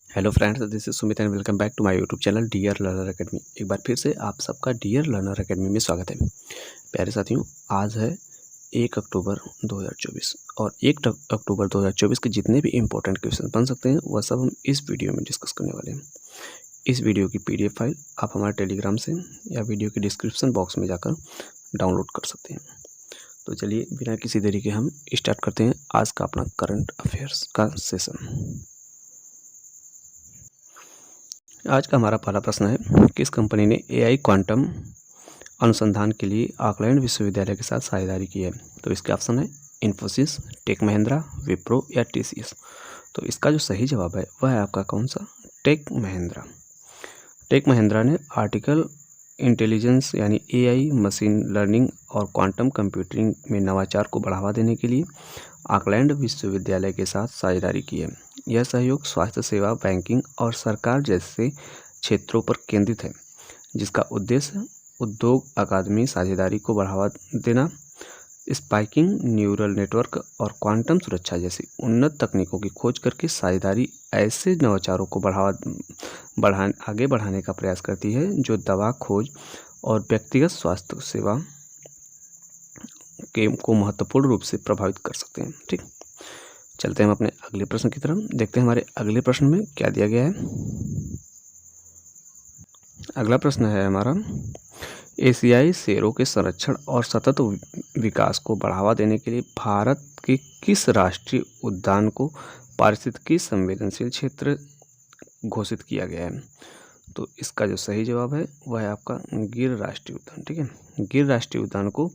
Hello friends, this is Sumit and welcome back to my YouTube channel Dear Learner Academy. एक बार फिर से आप सबका डियर लर्नर एकेडमी में स्वागत है। प्यारे साथियों, आज है 1 अक्टूबर 2024 और 1 अक्टूबर 2024 के जितने भी इम्पोर्टेंट क्वेश्चन बन सकते हैं वह सब हम इस वीडियो में डिस्कस करने वाले हैं। इस वीडियो की पीडीएफ फाइल आप हमारे टेलीग्राम से या वीडियो के डिस्क्रिप्शन बॉक्स में जाकर डाउनलोड कर सकते हैं। तो चलिए बिना किसी देरी के हम स्टार्ट करते हैं आज का अपना करंट अफेयर्स का सेशन। आज का हमारा पहला प्रश्न है, किस कंपनी ने एआई क्वांटम अनुसंधान के लिए ऑकलैंड विश्वविद्यालय के साथ साझेदारी की है? तो इसके ऑप्शन है इन्फोसिस, टेक महिंद्रा, विप्रो या टीसीएस। तो इसका जो सही जवाब है वह है आपका कौन सा? टेक महिंद्रा। टेक महिंद्रा ने आर्टिकल इंटेलिजेंस यानी एआई, मशीन लर्निंग और क्वांटम कंप्यूटिंग में नवाचार को बढ़ावा देने के लिए ऑकलैंड विश्वविद्यालय के साथ साझेदारी की है। यह सहयोग स्वास्थ्य सेवा, बैंकिंग और सरकार जैसे क्षेत्रों पर केंद्रित है, जिसका उद्देश्य उद्योग अकादमी साझेदारी को बढ़ावा देना, स्पाइकिंग न्यूरल नेटवर्क और क्वांटम सुरक्षा जैसी उन्नत तकनीकों की खोज करके साझेदारी ऐसे नवाचारों को आगे बढ़ाने का प्रयास करती है जो दवा खोज और व्यक्तिगत स्वास्थ्य सेवा को महत्वपूर्ण रूप से प्रभावित कर सकते हैं। ठीक, चलते हैं हम अपने अगले प्रश्न की तरफ। देखते हैं हमारे अगले प्रश्न में क्या दिया गया है। अगला प्रश्न है हमारा, एशियाई शेरों के संरक्षण और सतत विकास को बढ़ावा देने के लिए भारत के किस राष्ट्रीय उद्यान को पारिस्थितिकी संवेदनशील क्षेत्र घोषित किया गया है? तो इसका जो सही जवाब है वह है आपका गिर राष्ट्रीय उद्यान। ठीक है, गिर राष्ट्रीय उद्यान को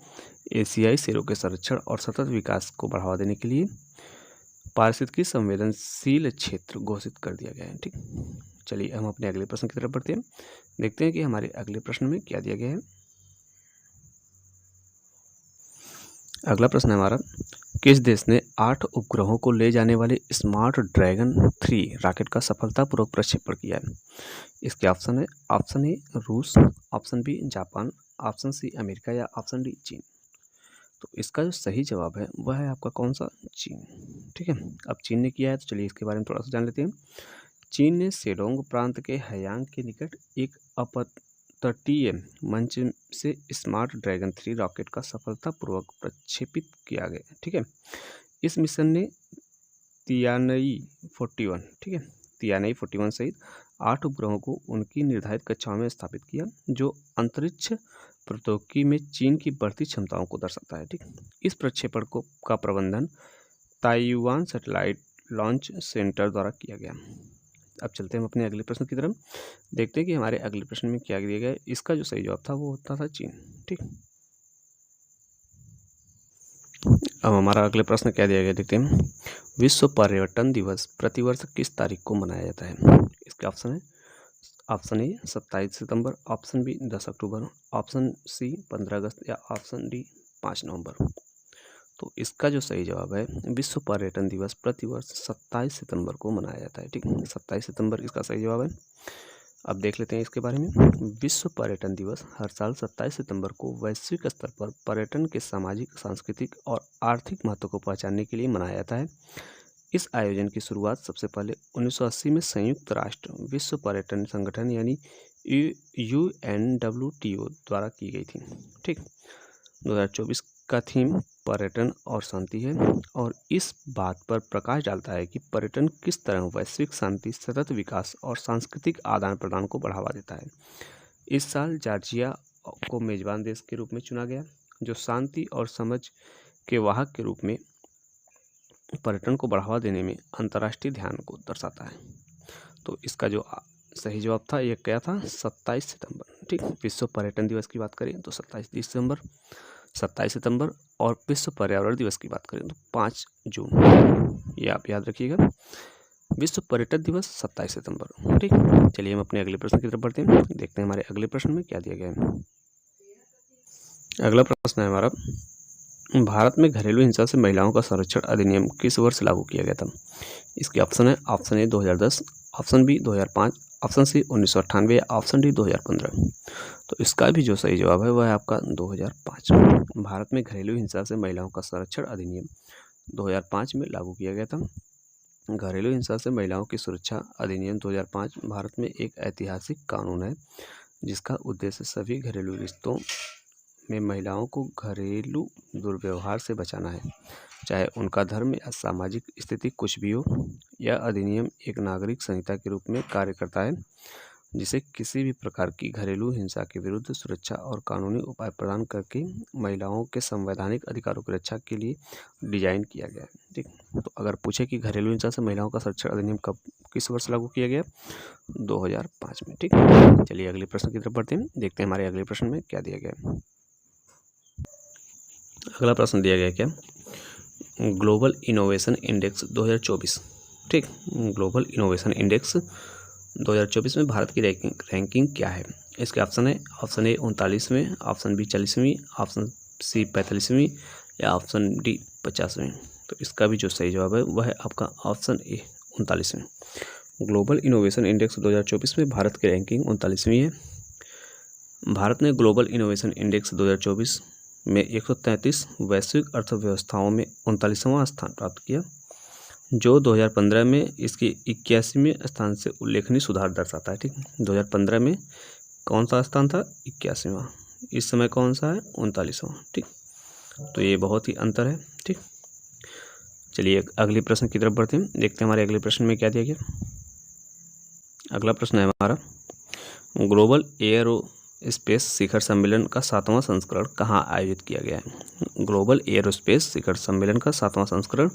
एशियाई शेरों के संरक्षण और सतत विकास को बढ़ावा देने के लिए पारिस्थितिकी संवेदनशील क्षेत्र घोषित कर दिया गया है। ठीक, चलिए हम अपने अगले प्रश्न की तरफ बढ़ते हैं। देखते हैं कि हमारे अगले प्रश्न में क्या दिया गया है। अगला प्रश्न है हमारा, किस देश ने 8 उपग्रहों को ले जाने वाले स्मार्ट ड्रैगन 3 रॉकेट का सफलतापूर्वक प्रक्षेपण किया है? इसके ऑप्शन है, ऑप्शन ए रूस, option B Japan, option C America या ऑप्शन डी चीन। तो इसका जो सही जवाब है वह है आपका कौन सा? चीन। ठीक है, अब चीन ने किया है तो चलिए इसके बारे में थोड़ा सा जान लेते हैं। चीन ने शेडोंग प्रांत के हैयांग के निकट एक अपतटीय मंच से स्मार्ट ड्रैगन 3 रॉकेट का सफलतापूर्वक प्रक्षेपित किया गया। ठीक है, इस मिशन ने तियानई 41, ठीक है, तियानई 41 सहित 8 उपग्रहों को उनकी निर्धारित कक्षाओं में स्थापित किया, जो अंतरिक्ष प्रौद्योगिकी में चीन की बढ़ती क्षमताओं को दर्शाता है। ठीक, इस प्रक्षेपण का प्रबंधन ताइवान सैटेलाइट लॉन्च सेंटर द्वारा किया गया। अब चलते हैं हम अपने अगले प्रश्न की तरफ। देखते हैं कि हमारे अगले प्रश्न में क्या दिया गया है। इसका जो सही जवाब था वो होता था चीन। ठीक, अब हमारा अगले प्रश्न क्या दिया गया देखते हैं। विश्व पर्यटन दिवस प्रतिवर्ष किस तारीख को मनाया जाता है? इसके ऑप्शन है, ऑप्शन ए 27 सितंबर, ऑप्शन बी 10 अक्टूबर, ऑप्शन सी 15 अगस्त या ऑप्शन डी 5 नवंबर। तो इसका जो सही जवाब है, विश्व पर्यटन दिवस प्रतिवर्ष 27 सितंबर को मनाया जाता है। ठीक, 27 सितंबर इसका सही जवाब है। अब देख लेते हैं इसके बारे में। विश्व पर्यटन दिवस हर साल 27 सितंबर को वैश्विक स्तर पर पर्यटन के सामाजिक, सांस्कृतिक और आर्थिक महत्व को पहचानने के लिए मनाया जाता है। इस आयोजन की शुरुआत सबसे पहले 1980 में संयुक्त राष्ट्र विश्व पर्यटन संगठन यानी UNWTO द्वारा की गई थी। ठीक, 2024 का थीम पर्यटन और शांति है और इस बात पर प्रकाश डालता है कि पर्यटन किस तरह वैश्विक शांति, सतत विकास और सांस्कृतिक आदान प्रदान को बढ़ावा देता है। इस साल जॉर्जिया को मेजबान देश के रूप में चुना गया, जो शांति और समझ के वाहक के रूप में पर्यटन को बढ़ावा देने में अंतर्राष्ट्रीय ध्यान को दर्शाता है। तो इसका जो सही जवाब था ये क्या था? 27 सितंबर। ठीक, विश्व पर्यटन दिवस की बात करें तो 27 सितंबर और विश्व पर्यावरण दिवस की बात करें तो 5 जून। ये आप याद रखिएगा, विश्व पर्यटन दिवस 27 सितंबर। ठीक, चलिए हम अपने अगले प्रश्न की तरफ बढ़ते हैं। देखते हैं हमारे अगले प्रश्न में क्या दिया गया है। अगला प्रश्न है हमारा, भारत में घरेलू हिंसा से महिलाओं का संरक्षण अधिनियम किस वर्ष लागू किया गया था? इसके ऑप्शन है, option A 2010, option B 2005, option C 1998 या ऑप्शन डी 2015। तो इसका भी जो सही जवाब है वह है आपका 2005। भारत में घरेलू हिंसा से महिलाओं का संरक्षण अधिनियम 2005 में लागू किया गया था। घरेलू हिंसा से महिलाओं की सुरक्षा अधिनियम 2005 भारत में एक ऐतिहासिक कानून है जिसका उद्देश्य सभी घरेलू रिश्तों में महिलाओं को घरेलू दुर्व्यवहार से बचाना है, चाहे उनका धर्म या सामाजिक स्थिति कुछ भी हो। यह अधिनियम एक नागरिक संहिता के रूप में कार्य करता है जिसे किसी भी प्रकार की घरेलू हिंसा के विरुद्ध सुरक्षा और कानूनी उपाय प्रदान करके महिलाओं के संवैधानिक अधिकारों की रक्षा के लिए डिजाइन किया गया है। ठीक, तो अगर पूछे कि घरेलू हिंसा से महिलाओं का संरक्षण अधिनियम कब किस वर्ष लागू किया गया, 2005 में। ठीक, चलिए अगले प्रश्न की तरफ बढ़ते हैं, देखते हैं हमारे अगले प्रश्न में क्या दिया गया है। अगला प्रश्न दिया गया क्या, ग्लोबल इनोवेशन इंडेक्स 2024। ठीक, ग्लोबल इनोवेशन इंडेक्स 2024 में भारत की रैंकिंग क्या है। इसके ऑप्शन है, ऑप्शन ए 39वें, ऑप्शन बी 40वीं, ऑप्शन सी 45वीं या ऑप्शन डी 50वीं। तो इसका भी जो सही जवाब है वह है आपका ऑप्शन ए 39वें। ग्लोबल इनोवेशन इंडेक्स 2024 में भारत की रैंकिंग 39वीं है। भारत ने ग्लोबल इनोवेशन इंडेक्स 2024 में 133 वैश्विक अर्थव्यवस्थाओं में 39वां स्थान प्राप्त किया, जो 2015 में इसकी 81वें स्थान से उल्लेखनीय सुधार दर्शाता है। ठीक, 2015 में कौन सा स्थान था, 81वां, इस समय कौन सा है, 39वां। ठीक, तो ये बहुत ही अंतर है। ठीक, चलिए अगले प्रश्न की तरफ बढ़ते हैं, देखते हैं हमारे अगले प्रश्न में क्या दिया गया। अगला प्रश्न है हमारा, ग्लोबल एयरो स्पेस शिखर सम्मेलन का 7वां संस्करण कहाँ आयोजित किया गया है। ग्लोबल एयरोस्पेस शिखर सम्मेलन का 7वां संस्करण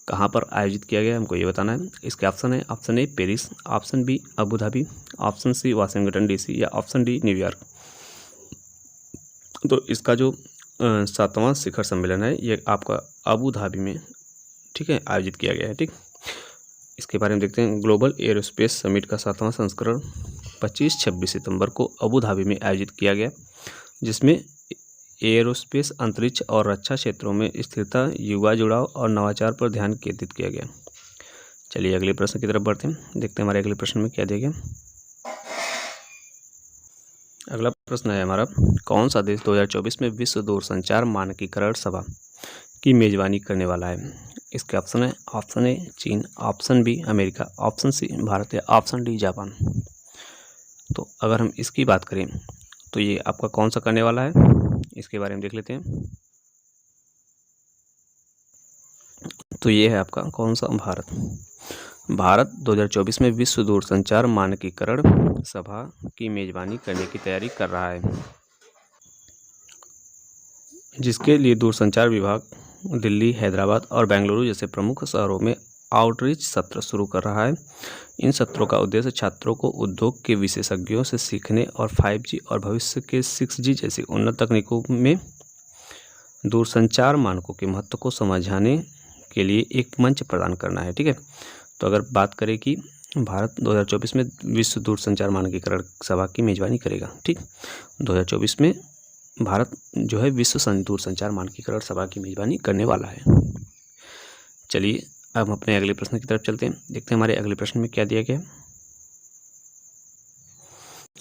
कहाँ पर आयोजित किया गया है, हमको ये बताना है। इसके ऑप्शन है, option A Paris, option B Abu Dhabi, option C Washington DC या ऑप्शन डी न्यूयॉर्क। तो इसका जो 7वां शिखर सम्मेलन है ये आपका अबू धाबी में, ठीक है, आयोजित किया गया है। ठीक, इसके बारे में देखते हैं। ग्लोबल एयरोस्पेस समिट का 7वां संस्करण 25-26 सितंबर को अबू धाबी में आयोजित किया गया, जिसमें एयरोस्पेस, अंतरिक्ष और रक्षा क्षेत्रों में स्थिरता, युवा जुड़ाव और नवाचार पर ध्यान केंद्रित किया गया। चलिए अगले प्रश्न की तरफ बढ़ते हैं, देखते हैं हमारे अगले प्रश्न में क्या दिया गया। अगला प्रश्न है हमारा, कौन सा देश 2024 में विश्व दूरसंचार मानकीकरण सभा की मेजबानी करने वाला है। इसके ऑप्शन है, ऑप्शन ए चीन, option B America, option C Bharat या ऑप्शन डी जापान। तो अगर हम इसकी बात करें तो ये आपका कौन सा करने वाला है, इसके बारे में देख लेते हैं। तो ये है आपका कौन सा, भारत। भारत 2024 में विश्व दूरसंचार मानकीकरण सभा की मेजबानी करने की तैयारी कर रहा है, जिसके लिए दूरसंचार विभाग दिल्ली, हैदराबाद और बेंगलुरु जैसे प्रमुख शहरों में आउटरीच सत्र शुरू कर रहा है। इन सत्रों का उद्देश्य छात्रों को उद्योग के विशेषज्ञों से सीखने और 5G और भविष्य के 6G जैसी उन्नत तकनीकों में दूरसंचार मानकों के महत्व को समझाने के लिए एक मंच प्रदान करना है। ठीक है, तो अगर बात करें कि भारत 2024 में विश्व दूरसंचार मानकीकरण सभा की मेजबानी करेगा। ठीक, 2024 में भारत जो है विश्व दूरसंचार मानकीकरण सभा की मेजबानी करने वाला है। चलिए अब हम अपने अगले प्रश्न की तरफ चलते हैं, देखते हैं हमारे अगले प्रश्न में क्या दिया गया।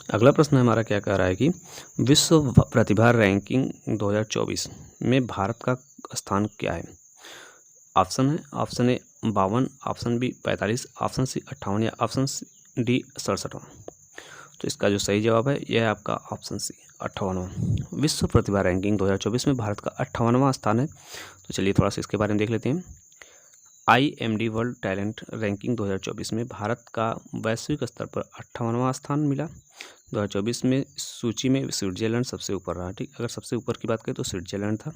अगला प्रश्न हमारा क्या कह रहा है कि विश्व प्रतिभा रैंकिंग 2024 में भारत का स्थान क्या है। ऑप्शन है, option A 52, option B 45, option C 58 या ऑप्शन डी 67। तो इसका जो सही जवाब है यह है आपका ऑप्शन सी 58वां। विश्व प्रतिभा रैंकिंग 2024 में भारत का 58वां स्थान है। तो चलिए थोड़ा सा इसके बारे में देख लेते हैं। IMD वर्ल्ड टैलेंट रैंकिंग 2024 में भारत का वैश्विक स्तर पर 58वां स्थान मिला। 2024 में सूची में स्विट्जरलैंड सबसे ऊपर रहा। ठीक, अगर सबसे ऊपर की बात करें तो स्विट्जरलैंड था,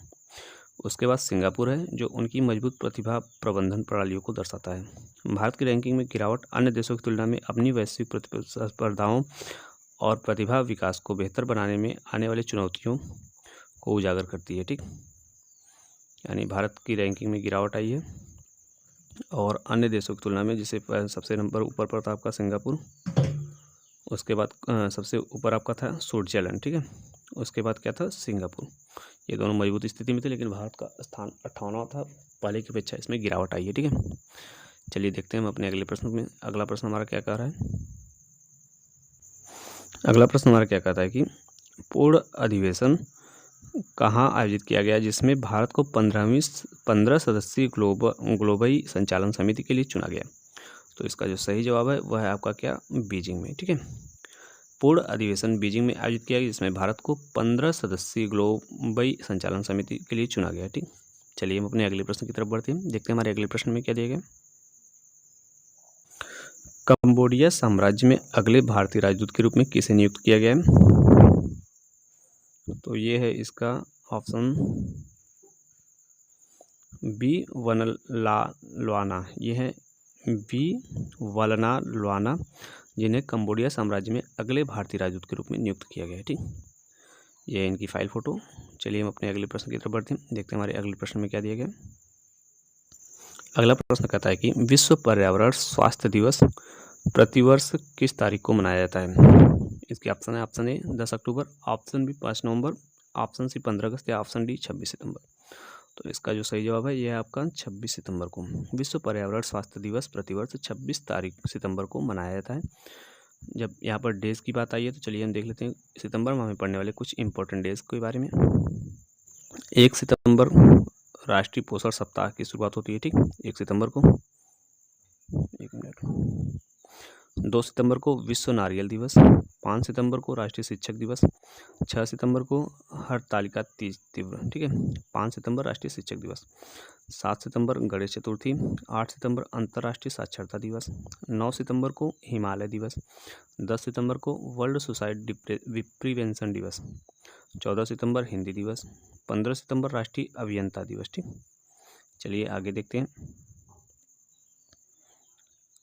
उसके बाद सिंगापुर है जो उनकी मजबूत प्रतिभा प्रबंधन प्रणालियों को दर्शाता है। भारत की रैंकिंग में गिरावट अन्य देशों की तुलना में अपनी वैश्विक प्रतिस्पर्धाओं और प्रतिभा विकास को बेहतर बनाने में आने वाली चुनौतियों को उजागर करती है। ठीक, यानी भारत की रैंकिंग में गिरावट आई है और अन्य देशों की तुलना में, जैसे सबसे नंबर ऊपर पर था आपका सिंगापुर, उसके बाद सबसे ऊपर आपका था स्विट्जरलैंड। ठीक है, उसके बाद क्या था, सिंगापुर। ये दोनों मजबूत स्थिति में थे, लेकिन भारत का स्थान 58वां था, पहले की अपेक्षा इसमें गिरावट आई है। ठीक है, चलिए देखते हैं हम अपने अगले प्रश्न में। अगला प्रश्न हमारा क्या कह रहा है। अगला प्रश्न हमारा क्या कहता है कि पूर्ण अधिवेशन कहाँ आयोजित किया गया, जिसमें भारत को 15 सदस्यीय ग्लोबल संचालन समिति के लिए चुना गया। तो इसका जो सही जवाब है वह है आपका क्या, बीजिंग में। ठीक है, पूर्ण अधिवेशन बीजिंग में आयोजित किया गया, जिसमें भारत को 15 सदस्यीय ग्लोबल संचालन समिति के लिए चुना गया। ठीक, चलिए हम अपने अगले प्रश्न की तरफ बढ़ते हैं। देखते हैं हमारे अगले प्रश्न में क्या दिया गया। कंबोडिया साम्राज्य में अगले भारतीय राजदूत के रूप में किसे नियुक्त किया गया है? तो ये है इसका ऑप्शन बी, वनलाल्वाना। ये है बी, वलनाल्वाना, जिन्हें कंबोडिया साम्राज्य में अगले भारतीय राजदूत के रूप में नियुक्त किया गया है। ठीक, ये है इनकी फाइल फोटो। चलिए हम अपने अगले प्रश्न की तरफ बढ़ते हैं। देखते हैं हमारे अगले प्रश्न में क्या दिया गया। अगला प्रश्न कहता है कि विश्व पर्यावरण स्वास्थ्य दिवस प्रतिवर्ष किस तारीख को मनाया जाता है? इसके ऑप्शन है, ऑप्शन ए 10 अक्टूबर, ऑप्शन बी 5 नवंबर, ऑप्शन सी 15 अगस्त या ऑप्शन डी 26 सितंबर। तो इसका जो सही जवाब है यह है आपका 26 सितंबर को। विश्व पर्यावरण स्वास्थ्य दिवस प्रतिवर्ष 26 सितंबर को मनाया जाता है। जब यहाँ पर डेज की बात आई है तो चलिए हम देख लेते हैं सितंबर में हमें पढ़ने वाले कुछ इंपॉर्टेंट डेज के बारे में। 1 सितंबर राष्ट्रीय पोषण सप्ताह की शुरुआत होती है। ठीक, 1 सितंबर को। 1 मिनट। 2 सितंबर को विश्व नारियल दिवस, 5 सितंबर को राष्ट्रीय शिक्षक दिवस, 6 सितंबर को हरतालिका तीव्र। ठीक है, 5 सितंबर राष्ट्रीय शिक्षक दिवस, 7 सितंबर गणेश चतुर्थी, 8 सितंबर अंतर्राष्ट्रीय साक्षरता दिवस, 9 सितंबर को हिमालय दिवस, 10 सितंबर को वर्ल्ड सुसाइड प्रिवेंशन दिवस, 14 सितंबर हिंदी दिवस, 15 सितंबर राष्ट्रीय अभियंता दिवस। ठीक, चलिए आगे देखते हैं।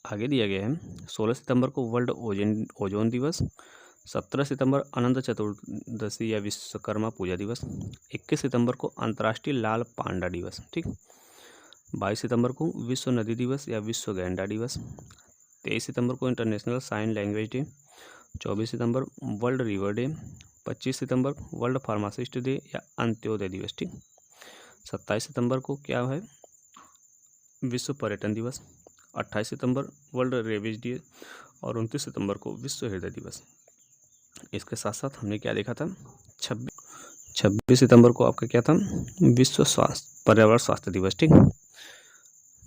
आगे दिया गया है 16 सितंबर को वर्ल्ड ओजोन दिवस, 17 सितंबर अनंत चतुर्दशी या विश्वकर्मा पूजा दिवस, 21 सितंबर को अंतर्राष्ट्रीय लाल पांडा दिवस। ठीक, 22 सितंबर को विश्व नदी दिवस या विश्व गैंडा दिवस, 23 सितंबर को इंटरनेशनल साइन लैंग्वेज डे, 24 सितंबर वर्ल्ड रिवर डे, 25 सितंबर वर्ल्ड फार्मासिस्ट डे या अंत्योदय दिवस। ठीक, 27 सितंबर को क्या है, विश्व पर्यटन दिवस, 28 सितंबर वर्ल्ड रेबीज डे और 29 सितंबर को विश्व हृदय दिवस। इसके साथ साथ हमने क्या देखा था, 26 सितंबर को आपका क्या था, विश्व पर्यावरण स्वास्थ्य दिवस। ठीक,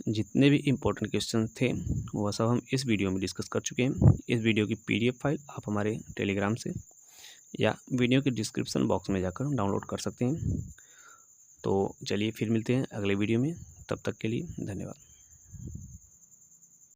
जितने भी इम्पोर्टेंट क्वेश्चन थे वह सब हम इस वीडियो में डिस्कस कर चुके हैं। इस वीडियो की PDF फाइल आप हमारे टेलीग्राम से या वीडियो के डिस्क्रिप्शन बॉक्स में जाकर डाउनलोड कर सकते हैं। तो चलिए फिर मिलते हैं अगले वीडियो में, तब तक के लिए धन्यवाद।